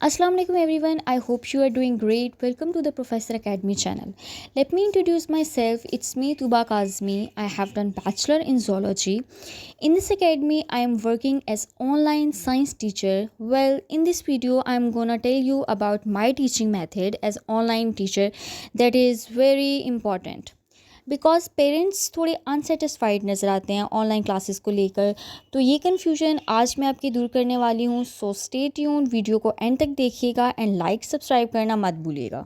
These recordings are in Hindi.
Assalamu alaikum everyone. I hope you are doing great. Welcome to the Professor Academy channel. Let me introduce myself. It's me Tuba Kazmi. I have done bachelor in zoology. In this academy I am working as online science teacher. Well, in this video I am going to tell you about my teaching method as online teacher that is very important. Because parents थोड़े अनसेटिस्फाइड नज़र आते हैं ऑनलाइन क्लासेस को लेकर। तो ये कन्फ्यूजन आज मैं आपकी दूर करने वाली हूँ। सो स्टे ट्यून, वीडियो को एंड तक देखिएगा एंड लाइक सब्सक्राइब करना मत भूलिएगा।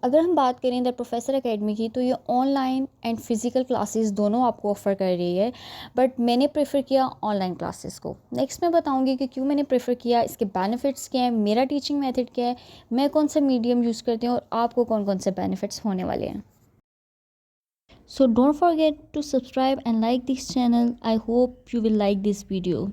अगर हम बात करें द प्रोफेसर एकेडमी की, तो ये ऑनलाइन एंड फिज़िकल क्लासेस दोनों आपको ऑफ़र कर रही है, बट मैंने प्रेफर किया ऑनलाइन क्लासेस को। नेक्स्ट मैं बताऊंगी कि क्यों मैंने प्रेफर किया, इसके बेनिफिट्स क्या हैं, मेरा टीचिंग मेथड क्या है, मैं कौन सा मीडियम यूज़ करती हूँ और आपको कौन कौन से बेनिफिट्स होने वाले हैं। So don't forget to subscribe and like this channel. I hope you will like this video.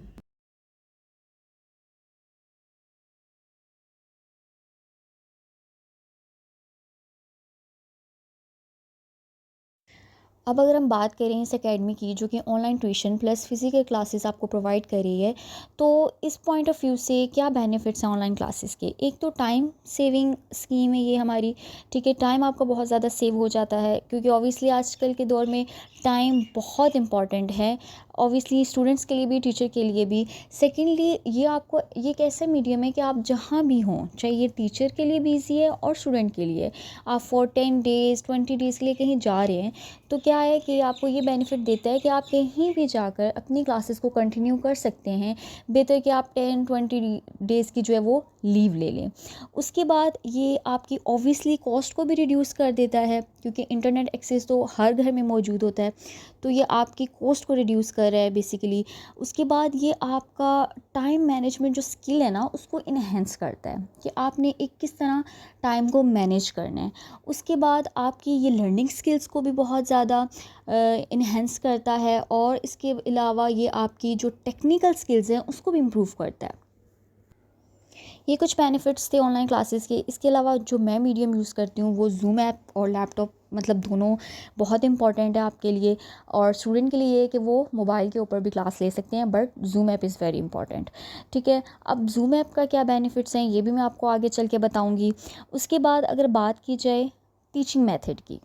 अब अगर हम बात करें इस एकेडमी की, जो कि online tuition plus physical classes आपको प्रोवाइड कर रही है, तो इस पॉइंट ऑफ व्यू से क्या बेनिफिट्स हैं ऑनलाइन क्लासेस के। एक तो टाइम सेविंग स्कीम है ये हमारी, ठीक है। टाइम आपका बहुत ज़्यादा सेव हो जाता है, क्योंकि ऑब्वियसली आजकल के दौर में टाइम बहुत इंपॉर्टेंट है, ऑब्वियसली स्टूडेंट्स के लिए भी, टीचर के लिए भी। सेकेंडली, ये आपको ये एक ऐसा मीडियम है कि आप जहाँ भी हों, चाहे ये टीचर के लिए भी ईजी है और स्टूडेंट के लिए। आप फॉर 10 डेज़ 20 डेज़ के लिए कहीं जा रहे हैं, तो क्या है कि आपको ये बेनिफिट देता है कि आप कहीं भी जाकर अपनी क्लासेस को कंटिन्यू कर सकते हैं। बेहतर कि आप 10-20 डेज़ की जो है वो लीव ले लें। उसके बाद ये आपकी ऑब्वियसली कॉस्ट को भी रिड्यूस कर देता है, क्योंकि इंटरनेट एक्सेस तो हर घर में मौजूद होता है, तो ये आपकी कॉस्ट को रिड्यूस कर रहा है बेसिकली। उसके बाद ये आपका टाइम मैनेजमेंट जो स्किल है ना, उसको इन्हेंस करता है कि आपने एक किस तरह टाइम को मैनेज करना है। उसके बाद आपकी ये लर्निंग स्किल्स को भी बहुत ज़्यादा इन्हेंस करता है, और इसके अलावा ये आपकी जो टेक्निकल स्किल्स हैं उसको भी इम्प्रूव करता है। ये कुछ बेनिफिट्स थे ऑनलाइन क्लासेस के। इसके अलावा जो मैं मीडियम यूज़ करती हूँ वो जूम ऐप और लैपटॉप, मतलब दोनों बहुत इंपॉर्टेंट है आपके लिए। और स्टूडेंट के लिए ये है कि वो मोबाइल के ऊपर भी क्लास ले सकते हैं, but zoom app is very important, ठीक है। अब जूम ऐप का क्या बेनिफिट्स हैं ये भी मैं आपको आगे चल के बताऊँगी। उसके बाद अगर बात की जाए टीचिंग मेथड की,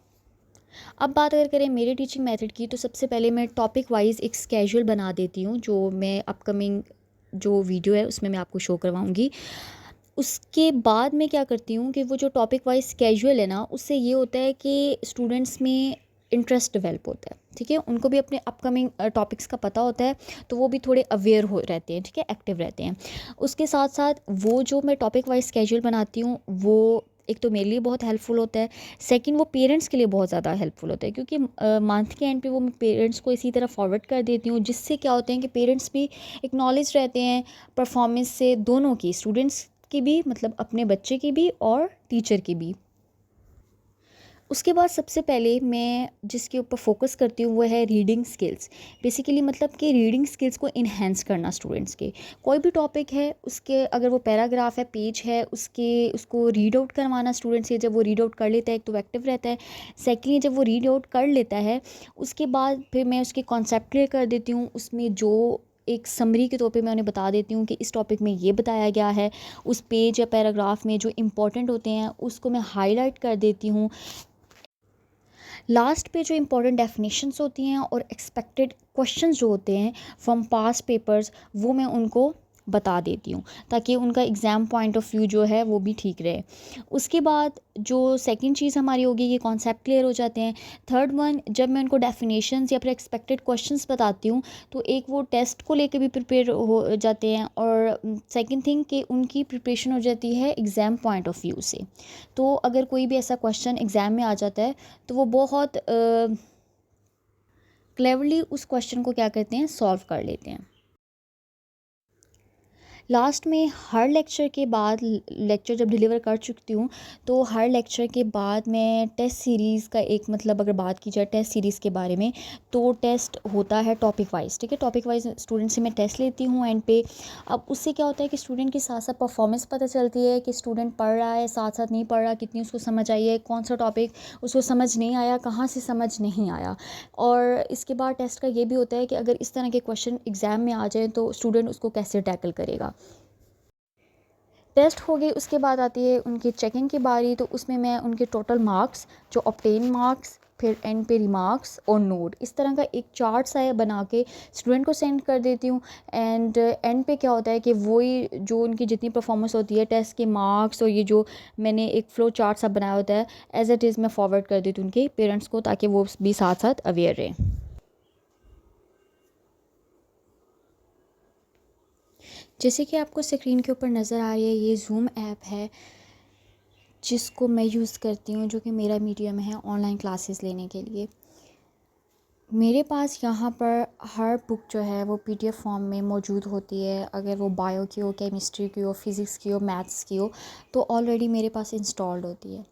अब बात अगर करें मेरे टीचिंग मेथड की, तो सबसे पहले मैं टॉपिक वाइज एक स्केड्यूल बना देती हूँ, जो मैं अपकमिंग जो वीडियो है उसमें मैं आपको शो करवाऊँगी। उसके बाद मैं क्या करती हूँ कि वो जो टॉपिक वाइज स्केड्यूल है ना, उससे ये होता है कि स्टूडेंट्स में इंटरेस्ट डेवलप होता है, ठीक है। उनको भी अपने अपकमिंग टॉपिक्स का पता होता है, तो वो भी थोड़े अवेयर हो रहते हैं, ठीक है, एक्टिव रहते हैं। उसके साथ साथ वो जो मैं टॉपिक वाइज स्केड्यूल बनाती हूँ, वो एक तो मेरे लिए बहुत हेल्पफुल होता है, सेकंड वो पेरेंट्स के लिए बहुत ज़्यादा हेल्पफुल होता है, क्योंकि मंथ के एंड पे वो मैं पेरेंट्स को इसी तरह फॉरवर्ड कर देती हूँ, जिससे क्या होते हैं कि पेरेंट्स भी एक्नॉलेज रहते हैं परफॉर्मेंस से, दोनों की, स्टूडेंट्स की भी, मतलब अपने बच्चे की भी और टीचर की भी। उसके बाद सबसे पहले मैं जिसके ऊपर फोकस करती हूँ वो है रीडिंग स्किल्स। बेसिकली मतलब कि रीडिंग स्किल्स को इन्हेंस करना स्टूडेंट्स के। कोई भी टॉपिक है उसके, अगर वो पैराग्राफ है, पेज है, उसको रीड आउट करवाना स्टूडेंट से। जब वो रीड आउट कर लेता है, एक तो एक्टिव रहता है, सेकेंडली जब वो रीड आउट कर लेता है उसके बाद फिर मैं उसके कॉन्सेप्ट क्लियर कर देती हूँ। उसमें जो एक समरी के तौर पे मैं उन्हें बता देती हूँ कि इस टॉपिक में ये बताया गया है। उस पेज या पैराग्राफ में जो इंपॉर्टेंट होते हैं उसको मैं हाईलाइट कर देती हूँ। लास्ट पे जो इंपॉर्टेंट डेफिनेशंस होती हैं और एक्सपेक्टेड क्वेश्चंस जो होते हैं फ्रॉम पास्ट पेपर्स, वो मैं उनको बता देती हूँ, ताकि उनका एग्ज़ाम पॉइंट ऑफ व्यू जो है वो भी ठीक रहे। उसके बाद जो सेकंड चीज़ हमारी होगी, ये कॉन्सेप्ट क्लियर हो जाते हैं। थर्ड वन, जब मैं उनको डेफिनेशंस या फिर एक्सपेक्टेड क्वेश्चंस बताती हूँ, तो एक वो टेस्ट को लेकर भी प्रिपेयर हो जाते हैं, और सेकंड थिंग कि उनकी प्रिपरेशन हो जाती है एग्ज़ाम पॉइंट ऑफ व्यू से। तो अगर कोई भी ऐसा क्वेश्चन एग्ज़ाम में आ जाता है, तो वो बहुत क्लेवरली उस क्वेश्चन को क्या करते हैं, सॉल्व कर लेते हैं। लास्ट में हर लेक्चर के बाद, लेक्चर जब डिलीवर कर चुकती हूँ, तो हर लेक्चर के बाद मैं टेस्ट सीरीज़ का एक, मतलब अगर बात की जाए टेस्ट सीरीज़ के बारे में, तो टेस्ट होता है टॉपिक वाइज, ठीक है। टॉपिक वाइज स्टूडेंट से मैं टेस्ट लेती हूँ एंड पे। अब उससे क्या होता है कि स्टूडेंट के साथ साथ परफॉर्मेंस पता चलती है कि स्टूडेंट पढ़ रहा है, साथ साथ नहीं पढ़ रहा, कितनी उसको समझ आई है, कौन सा टॉपिक उसको समझ नहीं आया, कहाँ से समझ नहीं आया। और इसके बाद टेस्ट का ये भी होता है कि अगर इस तरह के क्वेश्चन एग्ज़ाम में आ जाए तो स्टूडेंट उसको कैसे टैकल करेगा। टेस्ट हो गई, उसके बाद आती है उनकी चेकिंग की बारी। तो उसमें मैं उनके टोटल मार्क्स, जो ऑब्टेन मार्क्स, फिर एंड पे रिमार्क्स और नोट, इस तरह का एक चार्ट सा है बना के स्टूडेंट को सेंड कर देती हूँ। एंड पे क्या होता है कि वही जो उनकी जितनी परफॉर्मेंस होती है, टेस्ट के मार्क्स और ये जो मैंने एक फ़्लो चार्ट सा बनाया होता है, एज़ इट इज़ मैं फॉरवर्ड कर देती हूँ उनके पेरेंट्स को, ताकि वो भी साथ साथ अवेयर रहें। जैसे कि आपको स्क्रीन के ऊपर नज़र आ रही है, ये ज़ूम ऐप है जिसको मैं यूज़ करती हूँ, जो कि मेरा मीडियम है ऑनलाइन क्लासेस लेने के लिए। मेरे पास यहाँ पर हर बुक जो है वो पीडीएफ फॉर्म में मौजूद होती है। अगर वो बायो की हो, केमिस्ट्री की हो, फिज़िक्स की हो, मैथ्स की हो, तो ऑलरेडी मेरे पास इंस्टॉल्ड होती है।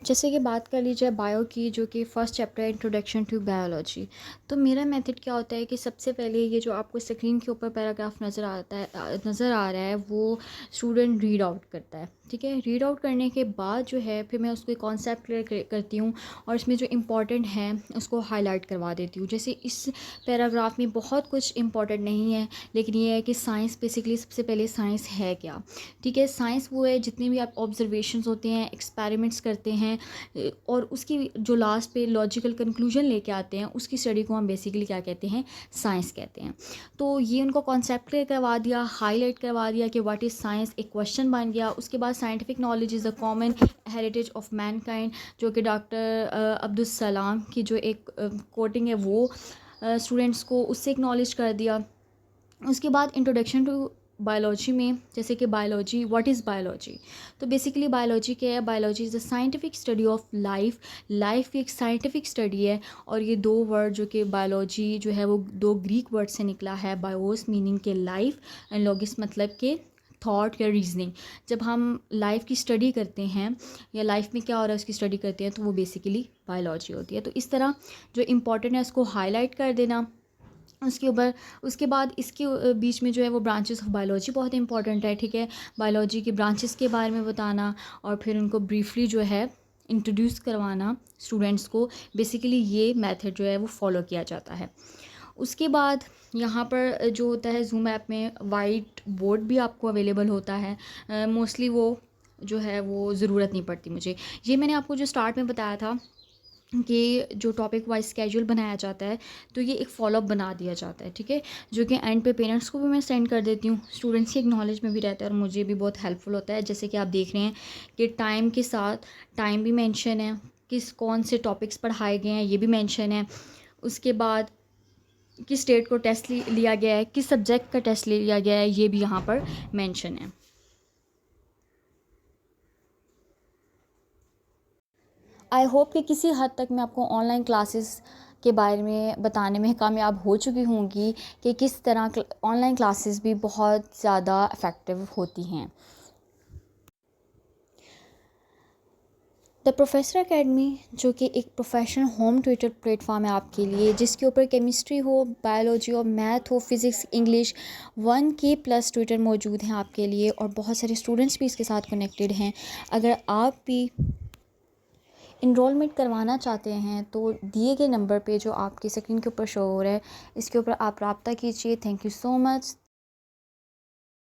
जैसे कि बात कर ली जाए बायो की, जो कि फ़र्स्ट चैप्टर है इंट्रोडक्शन टू बायोलॉजी, तो मेरा मेथड क्या होता है कि सबसे पहले ये जो आपको स्क्रीन के ऊपर पैराग्राफ नज़र आ रहा है, वो स्टूडेंट रीड आउट करता है। ठीक है, रीड आउट करने के बाद जो है फिर मैं उसको कॉन्सेप्ट क्लियर करती हूँ और इसमें जो इम्पोर्टेंट है उसको हाईलाइट करवा देती हूँ। जैसे इस पैराग्राफ में बहुत कुछ इम्पोर्टेंट नहीं है, लेकिन ये है कि साइंस बेसिकली सबसे पहले साइंस है क्या। ठीक है, साइंस वो है जितने भी आप ऑब्जर्वेशंस होते हैं, एक्सपेरिमेंट्स करते हैं और उसकी जो लास्ट पे लॉजिकल कंक्लूजन लेके आते हैं, उसकी स्टडी को हम बेसिकली क्या कहते हैं, साइंस कहते हैं। तो ये उनको कॉन्सेप्ट क्लियर करवा दिया, हाईलाइट करवा दिया कि व्हाट इज़ साइंस, एक क्वेश्चन बन गया। उसके बाद scientific knowledge is the common heritage of Mankind, जो कि डॉक्टर अब्दुल सलाम की जो एक कोटिंग है, वो स्टूडेंट्स को उससे एक्नॉलेज कर दिया। उसके बाद इंट्रोडक्शन टू बायोलॉजी में, जैसे कि बायोलॉजी, व्हाट इज़ बायोलॉजी, तो बेसिकली बायोलॉजी क्या है, biology is the scientific study of life. Life एक साइंटिफिक स्टडी है। और ये दो वर्ड जो कि बायोलॉजी जो है वो दो ग्रीक वर्ड से निकला है, बायोस मीनिंग के लाइफ एंड लॉगिस मतलब के थॉट या रीजनिंग। जब हम लाइफ की स्टडी करते हैं या लाइफ में क्या हो रहा है उसकी स्टडी करते हैं, तो वो बेसिकली बायोलॉजी होती है। तो इस तरह जो इम्पोर्टेंट है उसको हाईलाइट कर देना। उसके ऊपर उसके बाद इसके बीच में जो है वो ब्रांचेस ऑफ बायोलॉजी बहुत इंपॉर्टेंट है। ठीक है, बायोलॉजी के ब्रांचेस के बारे में बताना और फिर उनको ब्रीफली जो है इंट्रोड्यूस करवाना स्टूडेंट्स को। बेसिकली ये मेथड जो है वो फॉलो किया जाता है। उसके बाद यहाँ पर जो होता है ज़ूम ऐप में वाइट बोर्ड भी आपको अवेलेबल होता है। मोस्टली वो जो है वो ज़रूरत नहीं पड़ती मुझे। ये मैंने आपको जो स्टार्ट में बताया था कि जो टॉपिक वाइज स्केड्यूल बनाया जाता है, तो ये एक फॉलोअप बना दिया जाता है। ठीक है, जो कि एंड पे पेरेंट्स को भी मैं सेंड कर देती हूँ, स्टूडेंट्स की नॉलेज में भी रहता है और मुझे भी बहुत हेल्पफुल होता है। जैसे कि आप देख रहे हैं कि टाइम के साथ टाइम भी मेंशन है, किस कौन से टॉपिक्स पढ़ाए गए हैं ये भी मेंशन है। उसके बाद किस स्टेट को टेस्ट लिया गया है, किस सब्जेक्ट का टेस्ट लिया गया है, ये भी यहाँ पर मेंशन है। आई होप कि किसी हद तक मैं आपको ऑनलाइन क्लासेस के बारे में बताने में कामयाब हो चुकी होंगी कि किस तरह ऑनलाइन क्लासेस भी बहुत ज़्यादा इफ़ेक्टिव होती हैं। द प्रोफेसर एकेडमी, जो कि एक प्रोफेशनल होम ट्यूटर प्लेटफॉर्म है आपके लिए, जिसके ऊपर केमिस्ट्री हो, बायोलॉजी हो, मैथ हो, फिज़िक्स, इंग्लिश 1K+ ट्यूटर मौजूद हैं आपके लिए और बहुत सारे स्टूडेंट्स भी इसके साथ कनेक्टेड हैं। अगर आप भी इनरोलमेंट करवाना चाहते हैं तो दिए गए नंबर पे जो आपकी स्क्रीन के ऊपर शो हो रहा है, इसके ऊपर आप रब्ता कीजिए। Thank you so much.